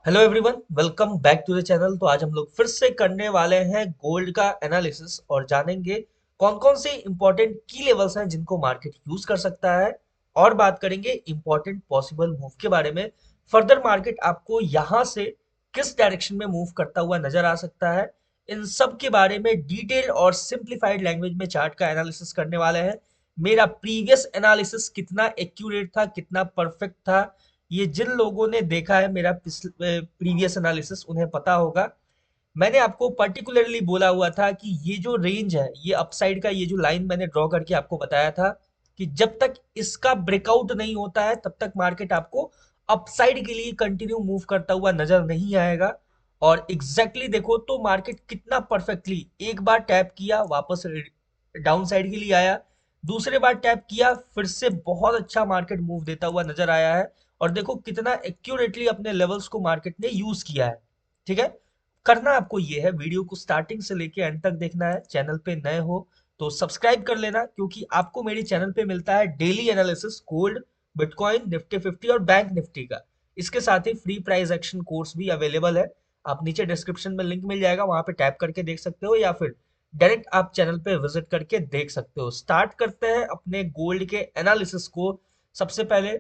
Hello everyone, welcome back to the channel. तो आज हम लोग फिर से करने वाले हैं गोल्ड का एनालिसिस और जानेंगे कौन कौन से इंपॉर्टेंट की लेवल्स हैं जिनको मार्केट यूज कर सकता है। और बात करेंगे इंपॉर्टेंट पॉसिबल मूव के बारे में। फर्दर मार्केट आपको यहाँ से किस डायरेक्शन में मूव करता हुआ नजर आ सकता है, इन सब के बारे में डिटेल और सिंप्लीफाइड लैंग्वेज में चार्ट का एनालिसिस करने वाले हैं। मेरा प्रीवियस एनालिसिस कितना एक्यूरेट था, कितना परफेक्ट था, ये जिन लोगों ने देखा है मेरा प्रीवियस एनालिसिस उन्हें पता होगा। मैंने आपको पर्टिकुलरली बोला हुआ था कि ये जो रेंज है, ये अपसाइड का ये जो लाइन मैंने ड्रॉ करके आपको बताया था कि जब तक इसका ब्रेकआउट नहीं होता है तब तक मार्केट आपको अपसाइड के लिए कंटिन्यू मूव करता हुआ नजर नहीं आएगा। और एग्जैक्टली देखो तो मार्केट कितना परफेक्टली एक बार टैप किया, वापस डाउन साइड के लिए आया, दूसरे बार टैप किया, फिर से बहुत अच्छा मार्केट मूव देता हुआ नजर आया है। और देखो कितना एक्यूरेटली अपने लेवल्स को मार्केट ने यूज किया है। ठीक है, करना आपको ये है, वीडियो को स्टार्टिंग से लेके एंड तक देखना है। चैनल पे नए हो तो सब्सक्राइब कर लेना, क्योंकि आपको मेरे चैनल पे मिलता है daily analysis gold, bitcoin, Nifty 50 और बैंक निफ्टी का। इसके साथ ही फ्री प्राइस एक्शन कोर्स भी अवेलेबल है। आप नीचे डिस्क्रिप्शन में लिंक मिल जाएगा, वहां पे टैप करके देख सकते हो, या फिर डायरेक्ट आप चैनल पे विजिट करके देख सकते हो। स्टार्ट करते हैं अपने गोल्ड के एनालिसिस को। सबसे पहले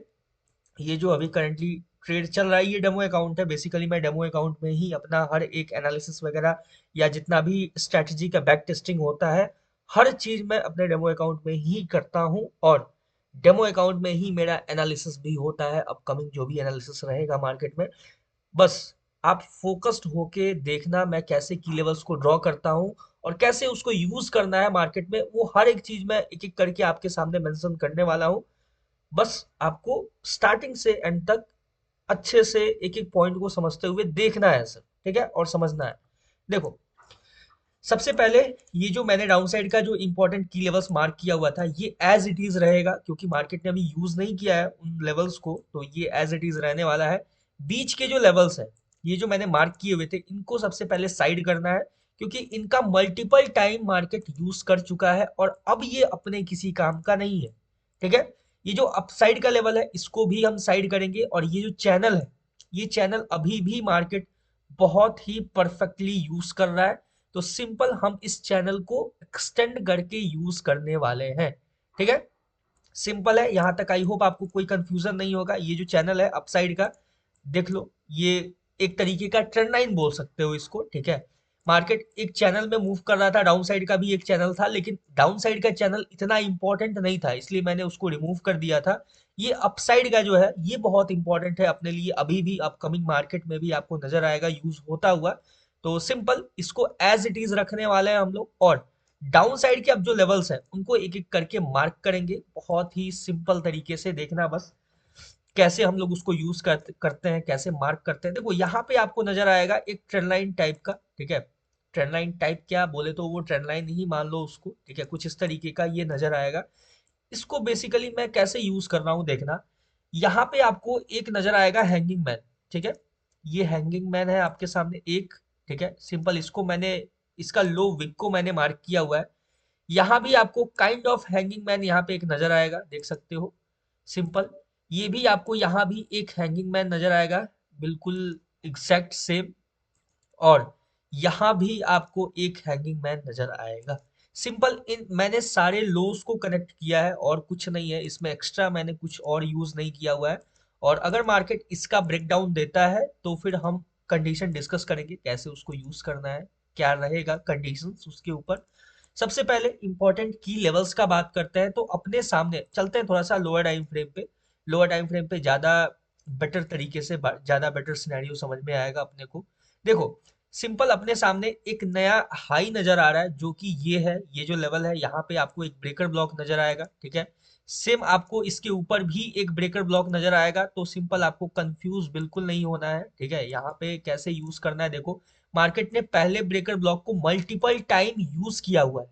ये जो अभी करंटली ट्रेड चल रहा है, ये डेमो अकाउंट है। बेसिकली मैं डेमो अकाउंट में ही अपना हर एक एनालिसिस वगैरह या जितना भी स्ट्रैटेजी का बैक टेस्टिंग होता है, हर चीज मैं अपने डेमो अकाउंट में ही करता हूँ। और डेमो अकाउंट में ही मेरा एनालिसिस भी होता है, अपकमिंग जो भी एनालिसिस रहेगा मार्केट में। बस आप फोकस्ड होके देखना मैं कैसे की लेवल्स को ड्रॉ करता हूँ और कैसे उसको यूज करना है मार्केट में। वो हर एक चीज मैं एक एक करके आपके सामने मेंशन करने वाला हूँ। बस आपको स्टार्टिंग से एंड तक अच्छे से एक एक पॉइंट को समझते हुए देखना है सर, ठीक है, और समझना है। देखो, सबसे पहले ये जो मैंने डाउन साइड का जो इंपॉर्टेंट की लेवल्स मार्क किया हुआ था, ये एज इट इज रहेगा, क्योंकि मार्केट ने अभी यूज नहीं किया है उन लेवल्स को, तो ये एज इट इज रहने वाला है। बीच के जो लेवल्स है, ये जो मैंने मार्क किए हुए थे, इनको सबसे पहले साइड करना है, क्योंकि इनका मल्टीपल टाइम मार्केट यूज कर चुका है और अब ये अपने किसी काम का नहीं है। ठीक है, ये जो अपसाइड का लेवल है इसको भी हम साइड करेंगे, और ये जो चैनल है, ये चैनल अभी भी मार्केट बहुत ही परफेक्टली यूज कर रहा है। तो सिंपल हम इस चैनल को एक्सटेंड करके यूज करने वाले हैं। ठीक है, सिंपल है। यहां तक आई होप आपको कोई कंफ्यूजन नहीं होगा। ये जो चैनल है अपसाइड का, देख लो, ये एक तरीके का ट्रेंड लाइन बोल सकते हो इसको। ठीक है, मार्केट एक चैनल में मूव कर रहा था, डाउन साइड का भी एक चैनल था, लेकिन डाउन साइड का चैनल इतना इंपॉर्टेंट नहीं था, इसलिए मैंने उसको रिमूव कर दिया था। ये अपसाइड का जो है ये बहुत इंपॉर्टेंट है अपने लिए, अभी भी अपकमिंग मार्केट में भी आपको नजर आएगा यूज होता हुआ। तो सिंपल इसको एज इट इज रखने वाले हैं हम लोग। और डाउन साइड के अब जो लेवल्स हैं उनको एक एक करके मार्क करेंगे, बहुत ही सिंपल तरीके से देखना बस कैसे हम लोग उसको यूज करते हैं, कैसे मार्क करते हैं। देखो यहाँ पे आपको नजर आएगा एक ट्रेंड लाइन टाइप का। ठीक है, ट्रेंड लाइन टाइप क्या बोले तो वो ट्रेंड लाइन ही मान लो उसको। ठीक है, कुछ इस तरीके का ये नजर आएगा। इसको बेसिकली मैं कैसे यूज कर रहा हूँ देखना। यहाँ पे आपको एक नजर आएगा हैंगिंग मैन। ठीक है, ये हैंगिंग मैन है आपके सामने एक। ठीक है, सिंपल इसको मैंने, इसका लो विक को मैंने मार्क किया हुआ है। यहाँ भी आपको काइंड ऑफ हैंगिंग मैन यहाँ पे एक नजर आएगा, देख सकते हो। सिंपल ये भी आपको यहाँ भी एक हैंगिंग मैन नजर आएगा, बिल्कुल एग्जैक्ट सेम। और यहाँ भी आपको एक हैंगिंग मैन नजर आएगा। सिंपल इन मैंने सारे लोस को कनेक्ट किया है और कुछ नहीं है इसमें, एक्स्ट्रा मैंने कुछ और यूज नहीं किया हुआ है। और अगर मार्केट इसका ब्रेकडाउन देता है तो फिर हम कंडीशन डिस्कस करेंगे कैसे उसको यूज करना है, क्या रहेगा कंडीशंस उसके ऊपर। सबसे पहले इंपॉर्टेंट की लेवल्स का बात करते हैं, तो अपने सामने चलते हैं थोड़ा सा लोअर टाइम फ्रेम पे। लोअर टाइम फ्रेम पे ज्यादा बेटर तरीके से, ज्यादा बेटर सिनेरियो समझ में आएगा अपने को। देखो, सिंपल अपने सामने एक नया हाई नजर आ रहा है, जो कि ये है, ये जो लेवल है, यहाँ पे आपको एक ब्रेकर ब्लॉक नजर आएगा। ठीक है, सेम आपको इसके ऊपर भी एक ब्रेकर ब्लॉक नजर आएगा। तो सिंपल आपको कंफ्यूज बिल्कुल नहीं होना है। ठीक है, यहाँ पे कैसे यूज करना है देखो, मार्केट ने पहले ब्रेकर ब्लॉक को मल्टीपल टाइम यूज किया हुआ है।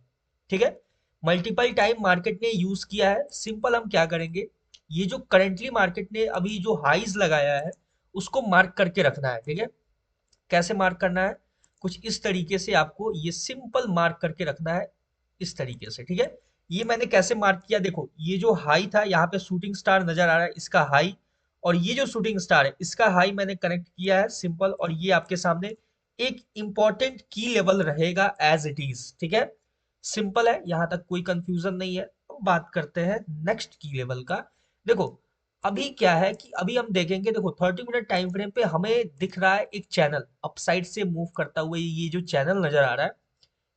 ठीक है, मल्टीपल टाइम मार्केट ने यूज किया है। सिंपल हम क्या करेंगे, ये जो करंटली मार्केट ने अभी जो हाईज लगाया है उसको मार्क करके रखना है। ठीक है, कैसे मार्क करना है, कुछ इस तरीके से आपको ये सिंपल मार्क करके रखना है, इस तरीके से। ठीक है, ये मैंने कैसे मार्क किया, देखो ये जो हाई था यहाँ पे शूटिंग स्टार नजर आ रहा है, इसका हाई और ये जो शूटिंग स्टार है इसका हाई मैंने कनेक्ट किया है सिंपल, और ये आपके सामने एक इंपॉर्टेंट की लेवल रहेगा एज इट इज। ठीक है, सिंपल है, यहां तक कोई कंफ्यूजन नहीं है। अब बात करते हैं नेक्स्ट की लेवल का। देखो अभी क्या है कि अभी हम देखेंगे, देखो 30 मिनट टाइम फ्रेम पे हमें दिख रहा है एक चैनल अपसाइड से मूव करता हुआ, ये जो चैनल नजर आ रहा है।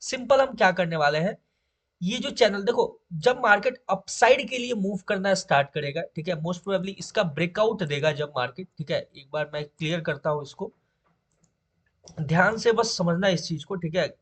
सिंपल हम क्या करने वाले हैं, ये जो चैनल देखो, जब मार्केट अपसाइड के लिए मूव करना स्टार्ट करेगा, ठीक है, मोस्ट प्रोबेबली इसका ब्रेकआउट देगा जब मार्केट, ठीक है, एक बार मैं क्लियर करता हूं इसको, ध्यान से बस समझना इस चीज को, ठीक है,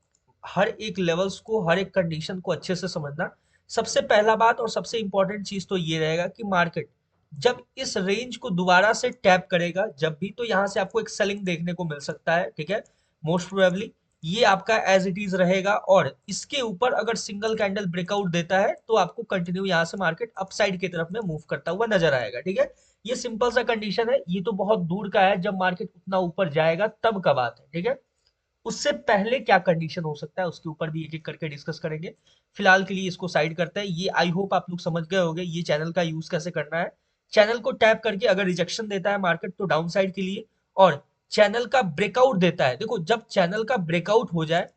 हर एक लेवल्स को, हर एक कंडीशन को अच्छे से समझना। सबसे पहला बात और सबसे इंपॉर्टेंट चीज तो ये रहेगा कि मार्केट जब इस रेंज को दोबारा से टैप करेगा जब भी, तो यहां से आपको एक सेलिंग देखने को मिल सकता है, ठीक है, मोस्ट प्रोबेबली ये आपका एज इट इज रहेगा। और इसके ऊपर अगर सिंगल कैंडल ब्रेकआउट देता है तो आपको कंटिन्यू यहाँ से मार्केट अपसाइड की तरफ में मूव करता हुआ नजर आएगा। ठीक है, ये सिंपल सा कंडीशन है, ये तो बहुत दूर का है, जब मार्केट उतना ऊपर जाएगा तब का बात है। ठीक है, उससे पहले क्या कंडीशन हो सकता है उसके ऊपर भी एक एक करके डिस्कस करेंगे। फिलहाल के लिए इसको साइड करते हैं। ये आई होप आप लोग समझ गए होंगे ये चैनल का यूज कैसे करना है। चैनल को टैप करके अगर रिजेक्शन देता है मार्केट तो डाउन साइड के लिए, और चैनल का ब्रेकआउट देता है, देखो जब चैनल का ब्रेकआउट हो जाए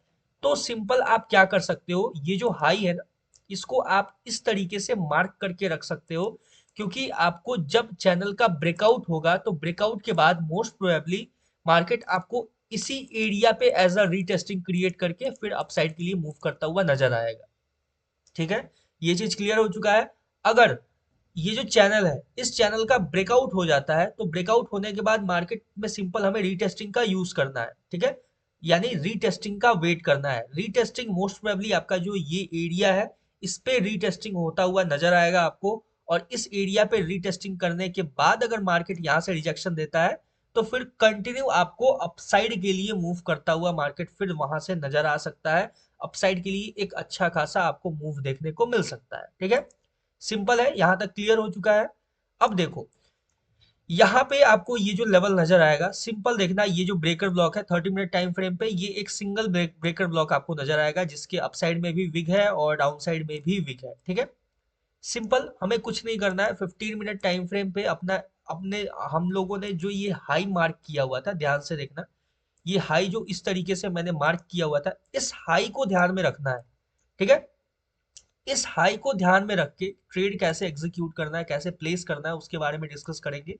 तो सिंपल आप क्या कर सकते हो, ये जो हाई है ना इसको आप इस तरीके से मार्क करके रख सकते हो, क्योंकि आपको जब चैनल का ब्रेकआउट होगा तो ब्रेकआउट के बाद मोस्ट प्रोबेबली मार्केट आपको इसी एरिया पे एज अ रीटेस्टिंग क्रिएट करके फिर अपसाइड के लिए मूव करता हुआ नजर आएगा। ठीक है, ये चीज क्लियर हो चुका है। अगर ये जो चैनल है इस चैनल का ब्रेकआउट हो जाता है तो ब्रेकआउट होने के बाद मार्केट में सिंपल हमें रीटेस्टिंग का यूज करना है। ठीक है, यानी रीटेस्टिंग का वेट करना है। रीटेस्टिंग मोस्ट प्रोबेबली आपका जो ये एरिया है इस पे रीटेस्टिंग होता हुआ नजर आएगा आपको, और इस एरिया पे रीटेस्टिंग करने के बाद अगर मार्केट यहाँ से रिजेक्शन देता है तो फिर कंटिन्यू आपको अपसाइड के लिए मूव करता हुआ मार्केट फिर वहां से नजर आ सकता है। अपसाइड के लिए एक अच्छा खासा आपको मूव देखने को मिल सकता है। ठीक है, सिंपल है, यहां तक क्लियर हो चुका है। अब देखो यहाँ पे आपको ये जो लेवल नजर आएगा, सिंपल देखना, ये जो ब्रेकर ब्लॉक है 30 मिनट टाइम फ्रेम पे, ये एक सिंगल ब्रेकर ब्लॉक आपको नजर आएगा जिसके अपसाइड में भी विग है और डाउन साइड में भी विग है। ठीक है, सिंपल हमें कुछ नहीं करना है, 15 मिनट टाइम फ्रेम पे अपना अपने हम लोगों ने जो ये हाई मार्क किया हुआ था, ध्यान से देखना, ये हाई जो इस तरीके से मैंने मार्क किया हुआ था इस हाई को ध्यान में रखना है। ठीक है, इस हाई को ध्यान में रख के ट्रेड कैसे एग्जीक्यूट करना है, कैसे प्लेस करना है, उसके बारे में डिस्कस करेंगे।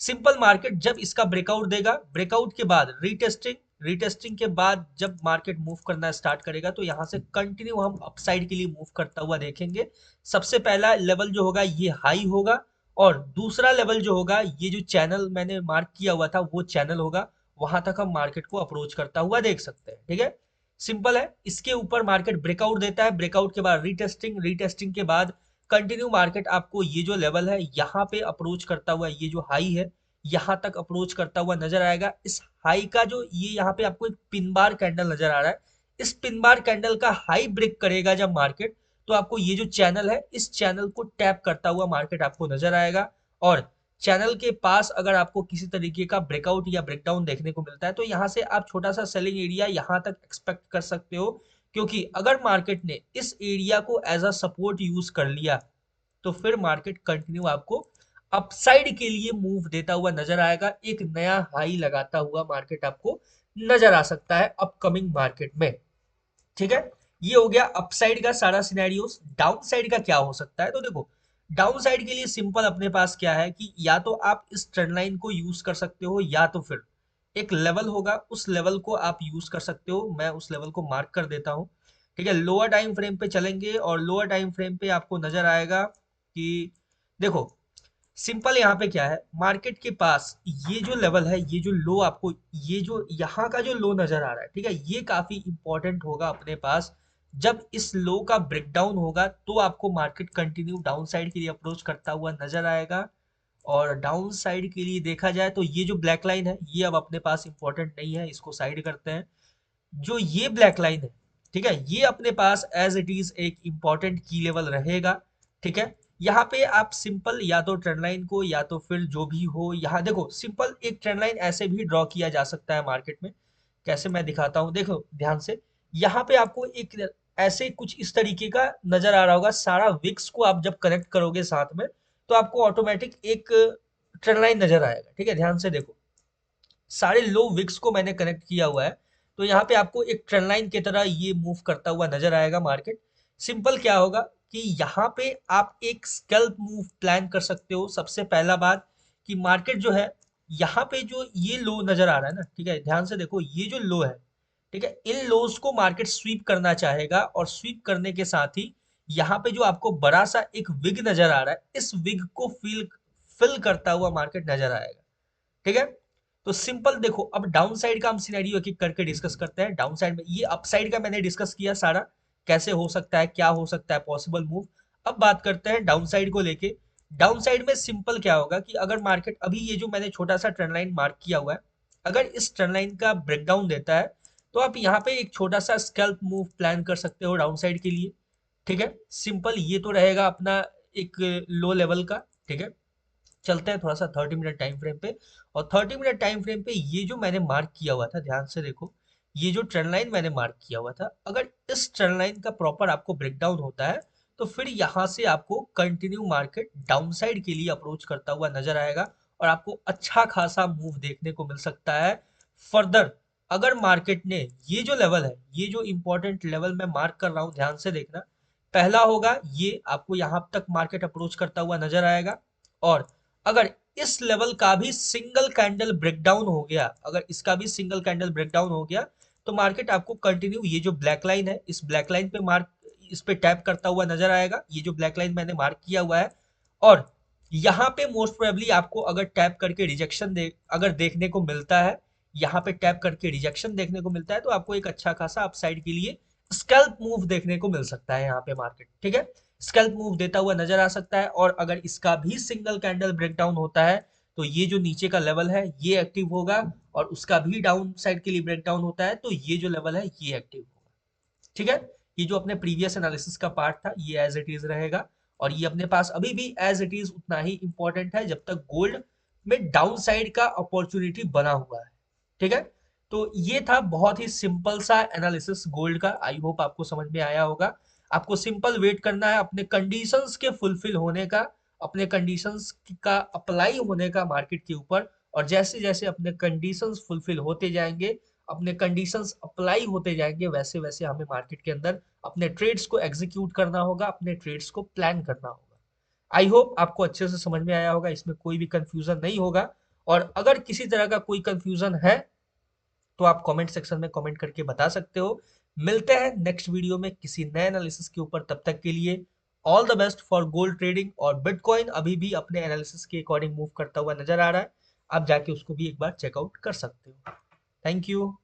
सिंपल, मार्केट जब इसका ब्रेकआउट देगा, ब्रेकआउट के बाद रीटेस्टिंग, रीटेस्टिंग के बाद जब मार्केट मूव करना स्टार्ट करेगा तो यहां से कंटिन्यू हम अपसाइड के लिए मूव करता हुआ देखेंगे। सबसे पहला लेवल जो होगा ये हाई होगा, और दूसरा लेवल जो होगा ये जो चैनल मैंने मार्क किया हुआ था वो चैनल होगा, वहां तक हम मार्केट को अप्रोच करता हुआ देख सकते हैं। ठीक है, सिंपल है, इसके ऊपर मार्केट ब्रेकआउट देता है, ब्रेकआउट के बाद रीटेस्टिंग, रीटेस्टिंग के बाद कंटिन्यू मार्केट आपको ये जो लेवल है यहाँ पे अप्रोच करता हुआ, ये जो हाई है यहाँ तक अप्रोच करता हुआ नजर आएगा। इस हाई का जो ये यहाँ पे आपको एक पिन बार कैंडल नजर आ रहा है, इस पिन बार कैंडल का हाई ब्रेक करेगा जब मार्केट, तो आपको ये जो चैनल है इस चैनल को टैप करता हुआ मार्केट आपको नजर आएगा। और चैनल के पास अगर आपको किसी तरीके का ब्रेकआउट या ब्रेकडाउन देखने को मिलता है तो यहाँ से आप छोटा सा सेलिंग एरिया यहाँ तक एक्सपेक्ट कर सकते हो, क्योंकि अगर मार्केट ने इस एरिया को एज अ सपोर्ट यूज कर लिया तो फिर मार्केट कंटिन्यू आपको अपसाइड के लिए मूव देता हुआ नजर आएगा, एक नया हाई लगाता हुआ मार्केट आपको नजर आ सकता है अपकमिंग मार्केट में। ठीक है, ये हो गया अपसाइड का सारा सिनेरियोस। डाउन साइड का क्या हो सकता है, तो देखो डाउन साइड के लिए सिंपल अपने पास क्या है कि या तो आप इस ट्रेंड लाइन को यूज कर सकते हो, या तो फिर एक लेवल होगा उस लेवल को आप यूज कर सकते हो। मैं उस लेवल को मार्क कर देता हूँ। ठीक है, लोअर टाइम फ्रेम पे चलेंगे और लोअर टाइम फ्रेम पे आपको नजर आएगा कि देखो सिंपल यहाँ पे क्या है, मार्केट के पास ये जो लेवल है, ये जो लो आपको, ये जो यहाँ का जो लो नजर आ रहा है, ठीक है, ये काफी इंपॉर्टेंट होगा अपने पास। जब इस लो का ब्रेकडाउन होगा तो आपको मार्केट कंटिन्यू डाउन साइड के लिए अप्रोच करता हुआ नजर आएगा। और डाउन साइड के लिए देखा जाए तो ये जो ब्लैक लाइन है ये अब अपने पास इंपॉर्टेंट नहीं है, इसको साइड करते हैं। जो ये ब्लैक लाइन है, ठीक है, ये अपने पास एज इट इज एक इंपॉर्टेंट की लेवल रहेगा। ठीक है, यहाँ पे आप सिंपल या तो ट्रेंड लाइन को या तो फिर जो भी हो, यहाँ देखो सिंपल एक ट्रेंड लाइन ऐसे भी ड्रॉ किया जा सकता है मार्केट में। कैसे, मैं दिखाता हूँ, देखो ध्यान से, यहाँ पे आपको एक ऐसे कुछ इस तरीके का नजर आ रहा होगा। सारा विक्स को आप जब कनेक्ट करोगे साथ में तो आपको ऑटोमेटिक एक ट्रेंड लाइन नजर आएगा। ठीक है, ध्यान से देखो, सारे लो विक्स को मैंने कनेक्ट किया हुआ है, तो यहाँ पे आपको एक ट्रेंड लाइन की तरह ये मूव करता हुआ नजर आएगा मार्केट। सिंपल क्या होगा कि यहाँ पे आप एक स्कैल्प मूव प्लान कर सकते हो। सबसे पहला बात कि मार्केट जो है, यहाँ पे जो ये लो नजर आ रहा है ना, ठीक है, ध्यान से देखो, ये जो लो है, ठीक है, इन लोज को मार्केट स्वीप करना चाहेगा, और स्वीप करने के साथ ही यहाँ पे जो आपको बड़ा सा एक विग नजर आ रहा है, इस विग को फिल करता हुआ मार्केट नजर आएगा। ठीक है, तो सिंपल देखो, अब डाउन साइड का हम सिनेरियो एक एक करके डिस्कस करते हैं। डाउन साइड में ये अपसाइड का मैंने डिस्कस किया सारा, कैसे हो सकता है, क्या हो सकता है पॉसिबल मूव। अब बात करते हैं डाउन साइड को लेके। डाउन साइड में सिंपल क्या होगा कि अगर मार्केट अभी ये जो मैंने छोटा सा ट्रेंड लाइन मार्क किया हुआ है, अगर इस ट्रेंड लाइन का ब्रेकडाउन देता है, तो आप यहाँ पे एक छोटा सा स्कैल्प मूव प्लान कर सकते हो डाउन साइड के लिए। ठीक है, सिंपल ये तो रहेगा अपना एक लो लेवल का। ठीक है, चलते हैं थोड़ा सा 30 मिनट टाइम फ्रेम पे। और 30 मिनट टाइम फ्रेम पे ये जो मैंने मार्क किया हुआ था, ध्यान से देखो, ये जो ट्रेंड लाइन मैंने मार्क किया हुआ था, अगर इस ट्रेंड लाइन का प्रॉपर आपको ब्रेकडाउन होता है, तो फिर यहाँ से आपको कंटिन्यू मार्केट डाउन साइड के लिए अप्रोच करता हुआ नजर आएगा, और आपको अच्छा खासा मूव देखने को मिल सकता है फर्दर। अगर मार्केट ने ये जो लेवल है, ये जो इंपॉर्टेंट लेवल मैं मार्क कर रहा हूँ, ध्यान से देखना, पहला होगा ये आपको यहाँ तक मार्केट अप्रोच करता हुआ नजर आएगा। और अगर इस लेवल का भी सिंगल कैंडल ब्रेकडाउन हो गया, अगर इसका भी सिंगल कैंडल ब्रेकडाउन हो गया, तो मार्केट आपको कंटिन्यू ये जो ब्लैक लाइन है, इस ब्लैक लाइन पे मार्क, इस पे टैप करता हुआ नजर आएगा, ये जो ब्लैक लाइन मैंने मार्क किया हुआ है। और यहाँ पे मोस्ट प्रोबेबली आपको अगर टैप करके रिजेक्शन अगर देखने को मिलता है, यहाँ पे टैप करके रिजेक्शन देखने को मिलता है, तो आपको एक अच्छा खासा अपसाइड के लिए स्कैल्प मूव देखने को मिल सकता है यहाँ पे मार्केट। ठीक है, स्कैल्प मूव देता हुआ नजर आ सकता है। और अगर इसका भी सिंगल कैंडल ब्रेकडाउन होता है, तो ये जो नीचे का लेवल है ये एक्टिव होगा, और उसका भी डाउन साइड के लिए ब्रेकडाउन होता है, तो ये जो लेवल है ये एक्टिव होगा। ठीक है, ये जो अपने प्रीवियस एनालिसिस का पार्ट था ये एज इट इज रहेगा, और ये अपने पास अभी भी एज इट इज उतना ही इंपॉर्टेंट है जब तक गोल्ड में डाउन साइड का अपॉर्चुनिटी बना हुआ है। ठीक है, तो ये था बहुत ही सिंपल सा एनालिसिस गोल्ड का। आई होप आपको समझ में आया होगा। आपको सिंपल वेट करना है अपने कंडीशंस के फुलफिल होने का, अपने कंडीशंस का अप्लाई होने का मार्केट के ऊपर। और जैसे जैसे अपने कंडीशंस फुलफिल होते जाएंगे, अपने कंडीशंस अप्लाई होते जाएंगे, वैसे वैसे हमें मार्केट के अंदर अपने ट्रेड्स को एग्जीक्यूट करना होगा, अपने ट्रेड्स को प्लान करना होगा। आई होप आपको अच्छे से समझ में आया होगा, इसमें कोई भी कंफ्यूजन नहीं होगा। और अगर किसी तरह का कोई कंफ्यूजन है, तो आप कमेंट सेक्शन में कमेंट करके बता सकते हो। मिलते हैं नेक्स्ट वीडियो में किसी नए एनालिसिस के ऊपर, तब तक के लिए all the best for gold trading. और बिटकॉइन अभी भी अपने एनालिसिस के अकॉर्डिंग मूव करता हुआ नजर आ रहा है, आप जाके उसको भी एक बार चेकआउट कर सकते हो। Thank you.